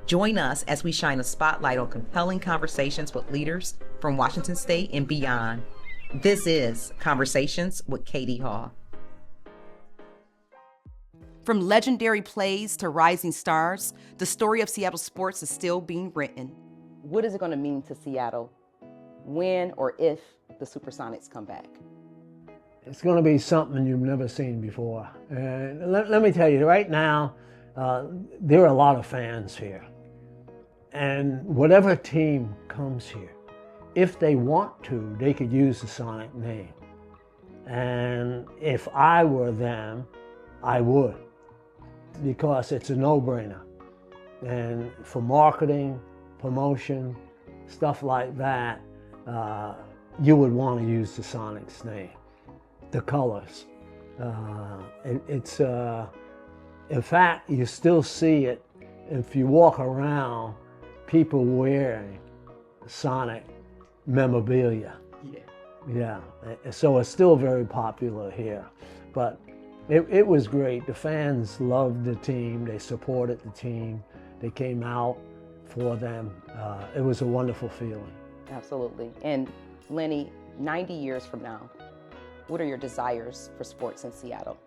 Join us as we shine a spotlight on compelling conversations with leaders from Washington State and beyond. This is Conversations with Katie Hall. From legendary plays to rising stars, the story of Seattle sports is still being written. What is it going to mean to Seattle when or if the Supersonics come back? It's going to be something you've never seen before. And let me tell you, right now, there are a lot of fans here. And whatever team comes here, if they want to, they could use the Sonic name. And if I were them, I would, because it's a no-brainer. And for marketing, promotion, stuff like that, you would want to use the Sonic's name. The colors. In fact, you still see it if you walk around, people wearing Sonic memorabilia. Yeah. So it's still very popular here. But it was great. The fans loved the team. They supported the team. They came out for them. It was a wonderful feeling. Absolutely. And Lenny, 90 years from now, what are your desires for sports in Seattle?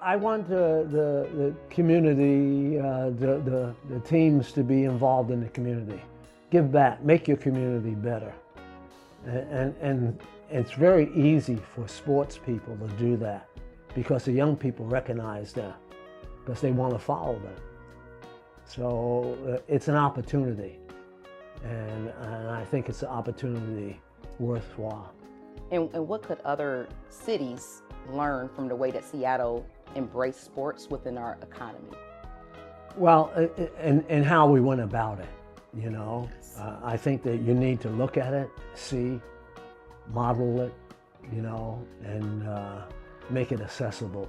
I want the community, the teams to be involved in the community. Give back, make your community better. And it's very easy for sports people to do that because the young people recognize them because they want to follow them. So it's an opportunity, and I think it's an opportunity worthwhile. And what could other cities learn from the way that Seattle embraced sports within our economy? Well, and how we went about it, you know. I think that you need to look at it, see, model it, you know, and make it accessible.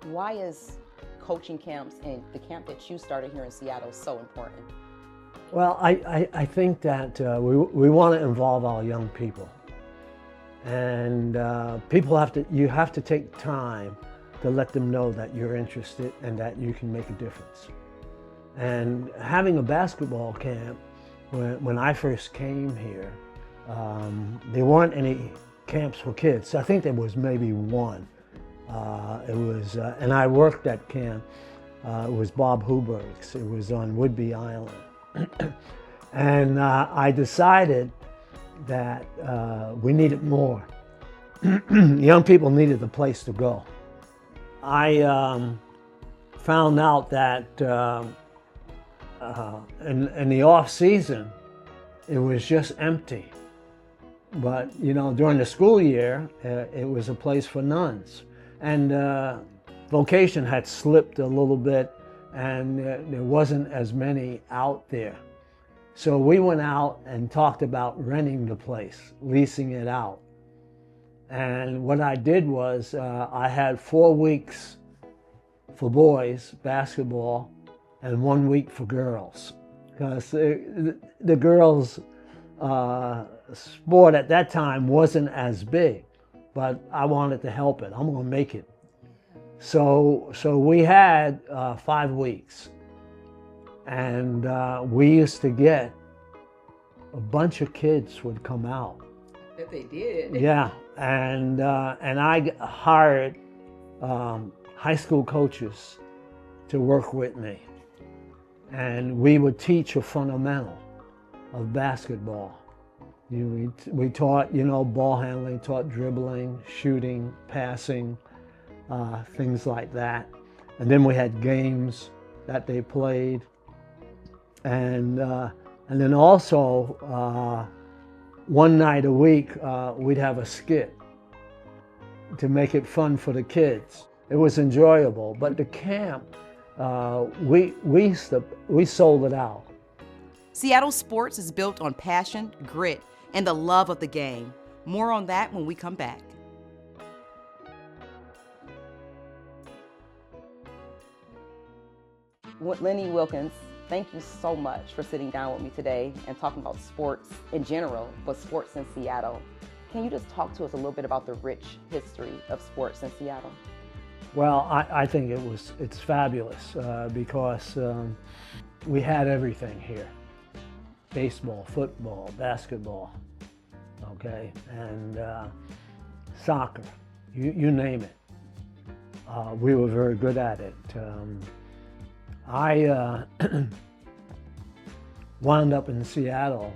Why is coaching camps and the camp that you started here in Seattle so important? Well, I think that we want to involve our young people. And you have to take time to let them know that you're interested and that you can make a difference. And having a basketball camp, when I first came here, there weren't any camps for kids. I think there was maybe one. And I worked at camp. It was Bob Huberg's. It was on Whidbey Island. And I decided that we needed more. Young people needed a place to go. I found out that in the off season, it was just empty. But you know, during the school year, it was a place for nuns. And vocation had slipped a little bit, and there wasn't as many out there. So we went out and talked about renting the place, leasing it out. And what I did was I had 4 weeks for boys basketball and 1 week for girls. Because the girls' sport at that time wasn't as big, but I wanted to help it. I'm gonna make it. So we had 5 weeks. And we used to get a bunch of kids would come out. That they did. Yeah, and I hired high school coaches to work with me, and we would teach a fundamental of basketball. We taught, you know, ball handling, taught dribbling, shooting, passing, things like that, and then we had games that they played. And then also, one night a week, we'd have a skit to make it fun for the kids. It was enjoyable, but the camp, we sold it out. Seattle sports is built on passion, grit, and the love of the game. More on that when we come back. Lenny Wilkens, thank you so much for sitting down with me today and talking about sports in general, but sports in Seattle. Can you just talk to us a little bit about the rich history of sports in Seattle? Well, I think it's fabulous because we had everything here: baseball, football, basketball, okay, and soccer, you name it. We were very good at it. I wound up in Seattle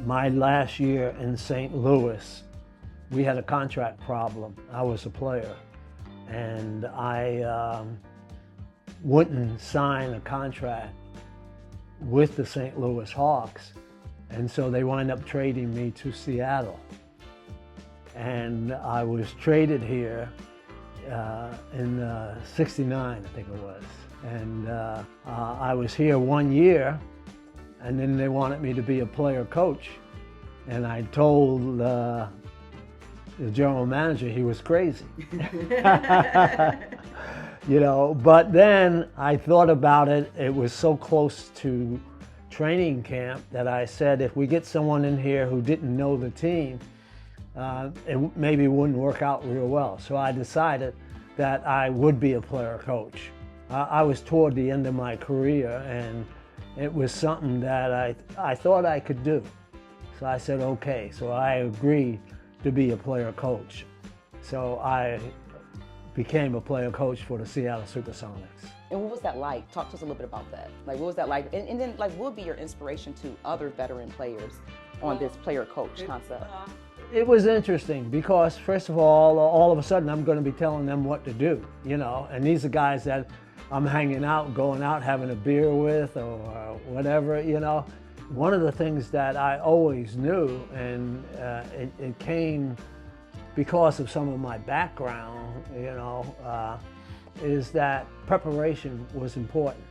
my last year in St. Louis. We had a contract problem. I was a player, and I wouldn't sign a contract with the St. Louis Hawks, and so they wound up trading me to Seattle. And I was traded here in '69, I think it was. And I was here 1 year, and then they wanted me to be a player coach. And I told the general manager he was crazy. You know, but then I thought about it. It was so close to training camp that I said, if we get someone in here who didn't know the team, it maybe wouldn't work out real well. So I decided that I would be a player coach. I was toward the end of my career, and it was something that I thought I could do. So I said, okay. So I agreed to be a player coach. So I became a player coach for the Seattle Supersonics. And what was that like? Talk to us a little bit about that. Like, what was that like? And then, like, what would be your inspiration to other veteran players on this player coach concept? It was interesting because, first of all of a sudden, I'm going to be telling them what to do, you know. And these are guys that I'm hanging out, going out, having a beer with, or whatever, you know. One of the things that I always knew, and it came because of some of my background, you know, is that preparation was important.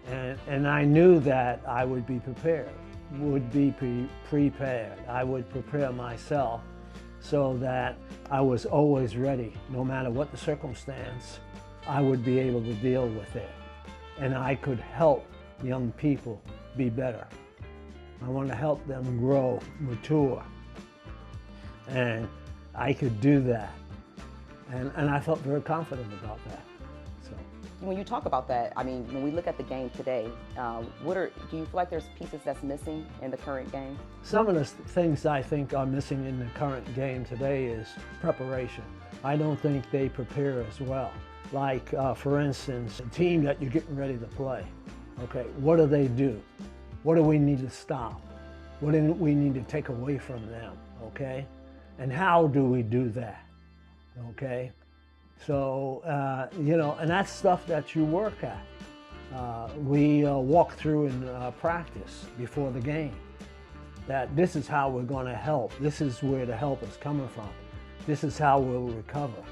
And I knew that I would be prepared, prepared. I would prepare myself so that I was always ready. No matter what the circumstance, I would be able to deal with it. And I could help young people be better. I want to help them grow, mature. And I could do that. And I felt very confident about that. So, when you talk about that, I mean, when we look at the game today, do you feel like there's pieces that's missing in the current game? Some of the things I think are missing in the current game today is preparation. I don't think they prepare as well. Like, for instance, a team that you're getting ready to play. Okay, what do? What do we need to stop? What do we need to take away from them? Okay, and how do we do that? Okay, so you know, and that's stuff that you work at. We walk through in practice before the game that this is how we're going to help. This is where the help is coming from. This is how we'll recover.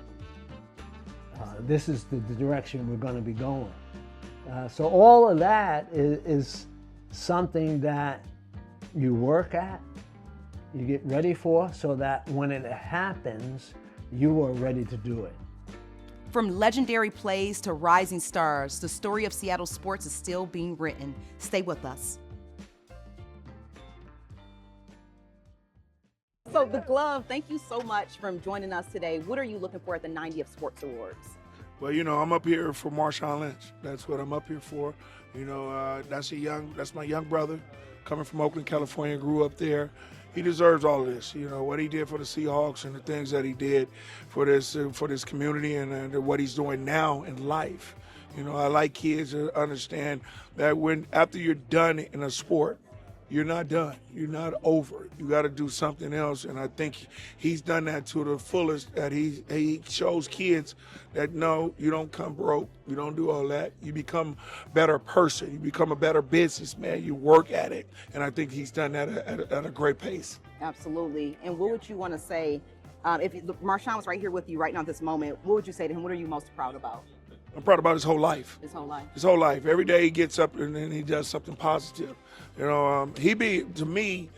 This is the direction we're going to be going. So all of that is something that you work at, you get ready for, so that when it happens, you are ready to do it. From legendary plays to rising stars, the story of Seattle sports is still being written. Stay with us. So the glove, thank you so much for joining us today. What are you looking for at the 90th Sports Awards? Well, you know, I'm up here for Marshawn Lynch. That's what I'm up here for. You know, that's my young brother coming from Oakland, California, grew up there. He deserves all of this. You know, what he did for the Seahawks and the things that he did for this community and what he's doing now in life. You know, I like kids to understand that after you're done in a sport, you're not done. You're not over. You got to do something else. And I think he's done that to the fullest, that he shows kids that, no, you don't come broke. You don't do all that. You become a better person. You become a better businessman. You work at it. And I think he's done that at a great pace. Absolutely. And what would you want to say, if Marshawn was right here with you right now at this moment, what would you say to him? What are you most proud about? I'm proud about his whole life. His whole life. His whole life. Every day he gets up and then he does something positive. You know, to me,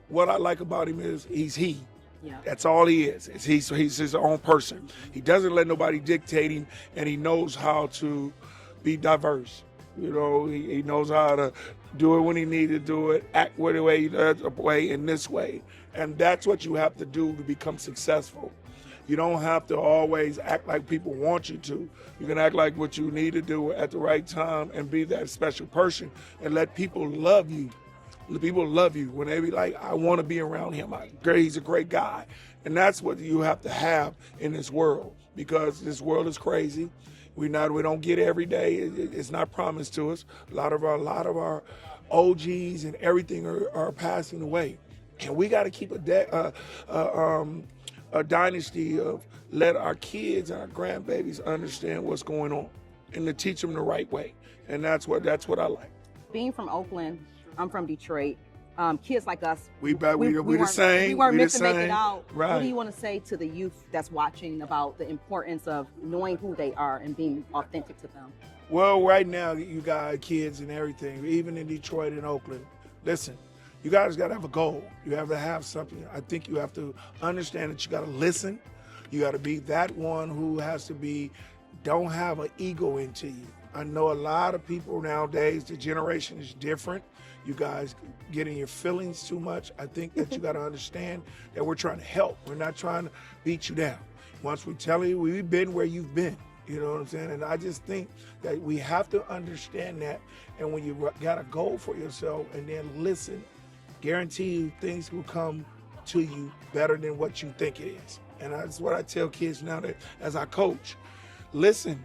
what I like about him is he's he. Yeah. That's all he is. He's his own person. He doesn't let nobody dictate him, and he knows how to be diverse. You know, he knows how to do it when he needs to do it, act the way he does, in this way. And that's what you have to do to become successful. You don't have to always act like people want you to. You can act like what you need to do at the right time and be that special person and let people love you. The people love you when they be like, I want to be around him. He's a great guy. And that's what you have to have in this world, because this world is crazy. We don't get every day. It's not promised to us. A lot of our OGs and everything are passing away. And we got to keep a dynasty of let our kids and our grandbabies understand what's going on and to teach them the right way. And that's what I like. Being from Oakland, I'm from Detroit. Kids like us, we the same. We weren't meant to make it out. Right. What do you want to say to the youth that's watching about the importance of knowing who they are and being authentic to them? Well, right now, you got kids and everything, even in Detroit and Oakland. Listen, you guys got to have a goal. You have to have something. I think you have to understand that you got to listen. You got to be that one who don't have an ego into you. I know a lot of people nowadays, the generation is different. You guys get in your feelings too much. I think that you got to understand that we're trying to help. We're not trying to beat you down. Once we tell you, we've been where you've been. You know what I'm saying? And I just think that we have to understand that. And when you got a goal for yourself and then listen, guarantee you things will come to you better than what you think it is. And that's what I tell kids now that as I coach. Listen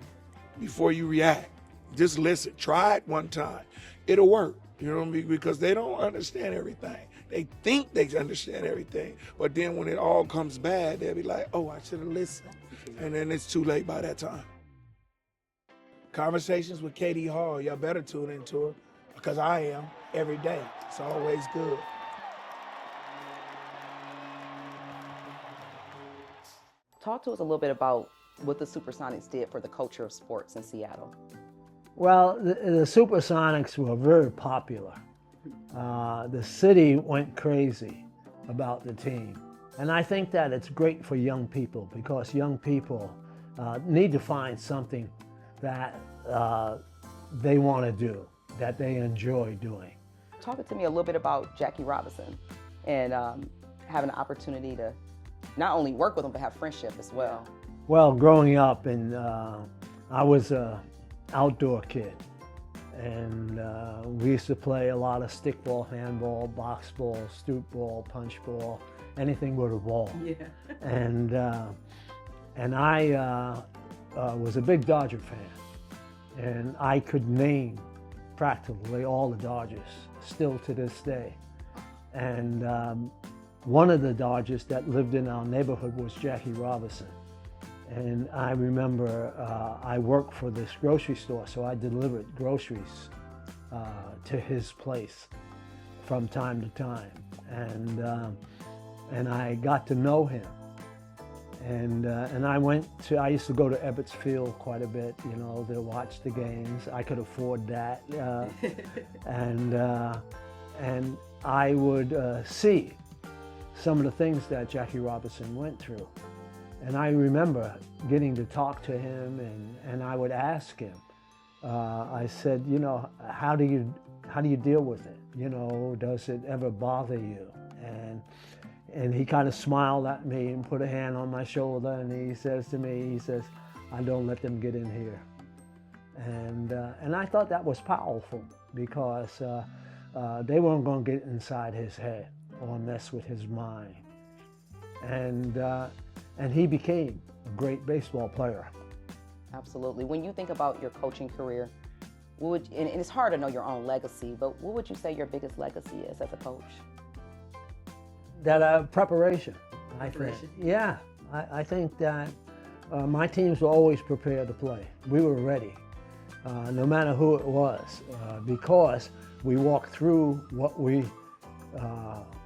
before you react. Just listen. Try it one time. It'll work. You know what I mean? Because they don't understand everything. They think they understand everything. But then when it all comes bad, they'll be like, oh, I should have listened. And then it's too late by that time. Conversations with Katie Hall, y'all better tune into her because I am every day. It's always good. Talk to us a little bit about what the Supersonics did for the culture of sports in Seattle. Well, the Supersonics were very popular. The city went crazy about the team. And I think that it's great for young people because young people need to find something that they want to do, that they enjoy doing. Talk to me a little bit about Jackie Robinson and having the opportunity to not only work with him, but have friendship as well. Well, growing up, I was an outdoor kid. And we used to play a lot of stickball, handball, box ball, stoop ball, punch ball, anything with a ball. Yeah. And I was a big Dodger fan. And I could name practically all the Dodgers still to this day. And one of the Dodgers that lived in our neighborhood was Jackie Robinson. And I remember I worked for this grocery store, so I delivered groceries to his place from time to time. And I got to know him. And I used to go to Ebbets Field quite a bit, you know, to watch the games. I could afford that. And I would see some of the things that Jackie Robinson went through. And I remember getting to talk to him, and I would ask him. I said, you know, how do you deal with it? You know, does it ever bother you? And he kind of smiled at me and put a hand on my shoulder, and he says to me, I don't let them get in here. And I thought that was powerful because they weren't going to get inside his head or mess with his mind. And he became a great baseball player. Absolutely. When you think about your coaching career, and it's hard to know your own legacy, but what would you say your biggest legacy is as a coach? That preparation, I think. Yeah, I think that my teams were always prepared to play. We were ready, no matter who it was, because we walked through what we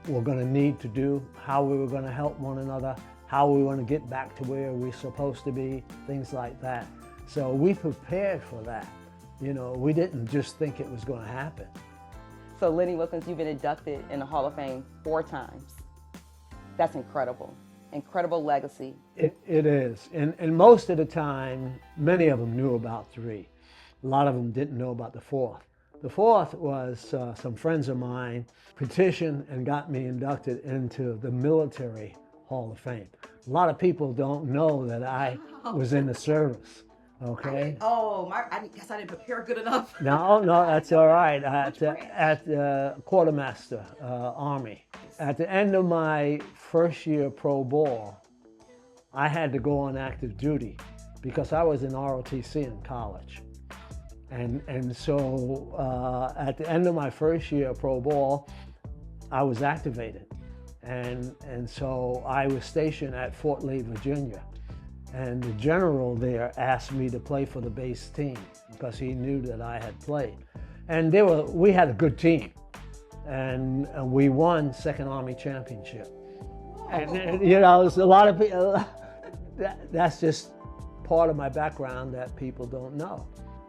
were going to need to do, how we were going to help one another, how we want to get back to where we're supposed to be, things like that. So we prepared for that. You know, we didn't just think it was going to happen. So Lenny Wilkens, you've been inducted in the Hall of Fame 4 times. That's incredible. Incredible legacy. It is. And most of the time, many of them knew about 3. A lot of them didn't know about the 4th. The 4th was some friends of mine petitioned and got me inducted into the military Hall of Fame. A lot of people don't know that I was in the service. Okay. I guess I didn't prepare good enough. No, that's all right. At Quartermaster Army. At the end of my first year pro ball, I had to go on active duty because I was in ROTC in college. And so at the end of my first year of pro ball, I was activated. And so I was stationed at Fort Lee, Virginia. And the general there asked me to play for the base team because he knew that I had played. And we had a good team. And we won Second Army Championship. And you know, there's a lot of people, that's just part of my background that people don't know.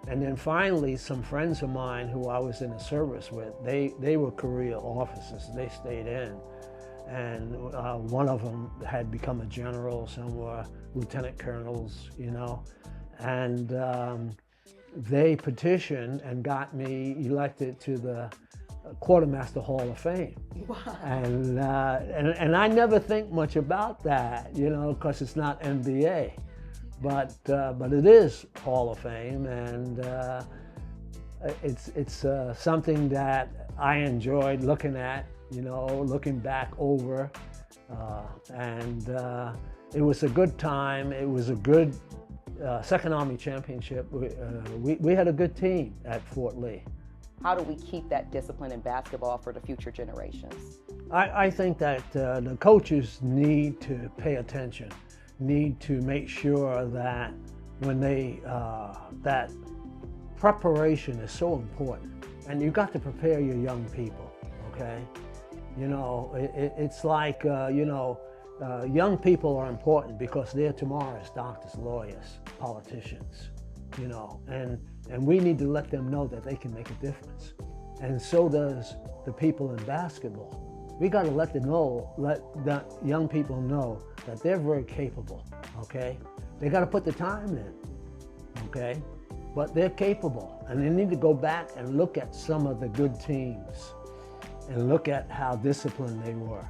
And then finally, some friends of mine who I was in the service with, they were career officers. They stayed in. And one of them had become a general, some were lieutenant colonels, you know. And they petitioned and got me elected to the Quartermaster Hall of Fame. Wow. And I never think much about that, you know, because it's not NBA. But it is Hall of Fame, and it's something that I enjoyed looking at, you know, looking back over, and it was a good time. It was a good Second Army Championship. We had a good team at Fort Lee. How do we keep that discipline in basketball for the future generations? I think that the coaches need to pay attention, need to make sure that when that preparation is so important, and you got to prepare your young people, okay? You know, it's like, you know, young people are important because they're tomorrow's doctors, lawyers, politicians, you know, and we need to let them know that they can make a difference. And so does the people in basketball. We got to let the young people know that they're very capable, okay? They got to put the time in, okay? But they're capable, and they need to go back and look at some of the good teams and look at how disciplined they were.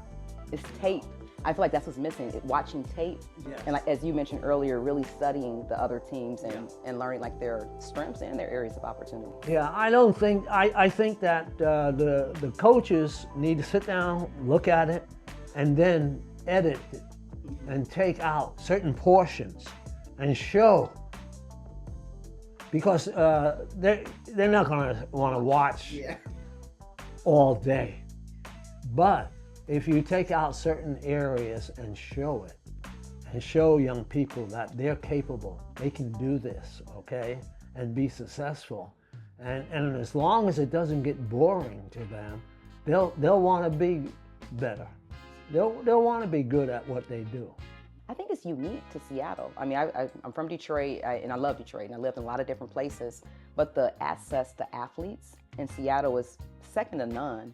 It's tape. I feel like that's what's missing, watching tape. Yes. And like, as you mentioned earlier, really studying the other teams and learning like their strengths and their areas of opportunity. Yeah, I think that the coaches need to sit down, look at it, and then edit it and take out certain portions and show. Because they're not gonna wanna watch all day. But if you take out certain areas and show it, and show young people that they're capable, they can do this, okay, and be successful, and as long as it doesn't get boring to them, they'll want to be better. They'll want to be good at what they do. I think it's unique to Seattle. I mean, I'm from Detroit, and I love Detroit, and I lived in a lot of different places, but the access to athletes in Seattle is second to none.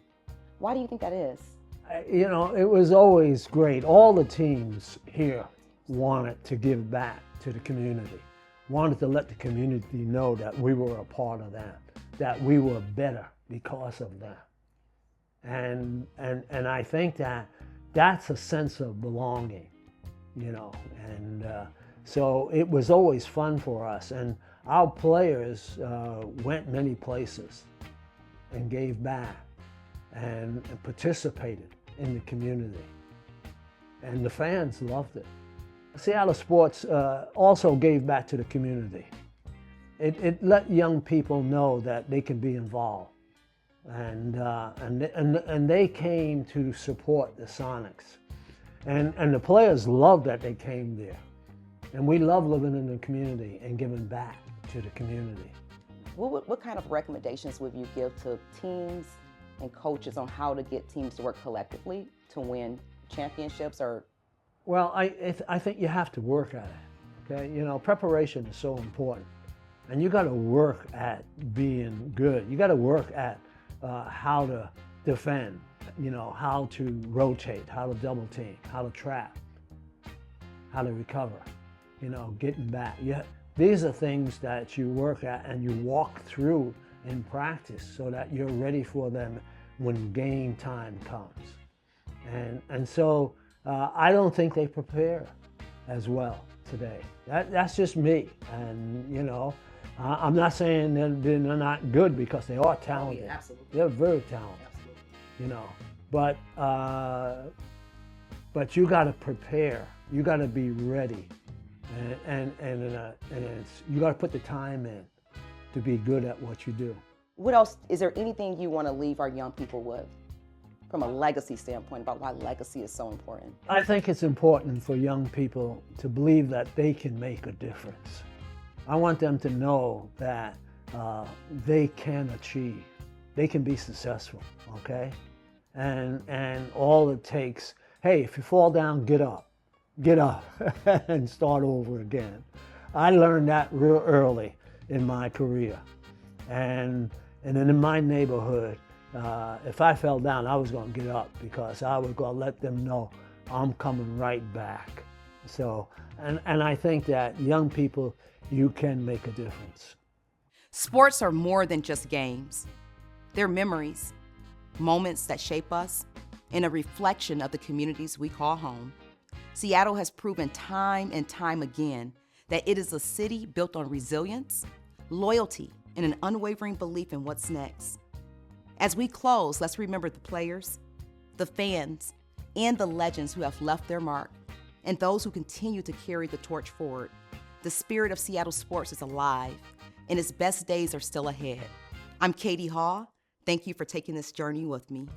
Why do you think that is? You know, it was always great. All the teams here wanted to give back to the community, wanted to let the community know that we were a part of that we were better because of that. And I think that that's a sense of belonging, you know, and so it was always fun for us. And our players went many places and gave back and participated in the community. And the fans loved it. Seattle sports also gave back to the community. It let young people know that they can be involved. And they came to support the Sonics. And the players loved that they came there. And we love living in the community and giving back to the community. What kind of recommendations would you give to teams and coaches on how to get teams to work collectively to win championships? Or well, I think you have to work at it. Okay, you know, preparation is so important, and you got to work at being good. You got to work at how to defend. You know, how to rotate, how to double team, how to trap, how to recover. You know, getting back. These are things that you work at and you walk through in practice so that you're ready for them when game time comes. And so I don't think they prepare as well today. That's just me. And, you know, I'm not saying that they're not good, because they are talented. Oh, yeah, absolutely. They're very talented, Absolutely. you know. But you got to prepare. You got to be ready. And you got to put the time in to be good at what you do. What else, is there anything you want to leave our young people with from a legacy standpoint about why legacy is so important? I think it's important for young people to believe that they can make a difference. I want them to know that they can achieve, they can be successful, okay? And all it takes, hey, if you fall down, get up and start over again. I learned that real early in my career. And then in my neighborhood, if I fell down, I was going to get up, because I was going to let them know I'm coming right back. So, and I think that young people, you can make a difference. Sports are more than just games. They're memories, moments that shape us, and a reflection of the communities we call home. Seattle has proven time and time again that it is a city built on resilience, loyalty, and an unwavering belief in what's next. As we close, let's remember the players, the fans, and the legends who have left their mark, and those who continue to carry the torch forward. The spirit of Seattle sports is alive, and its best days are still ahead. I'm Katie Hall. Thank you for taking this journey with me.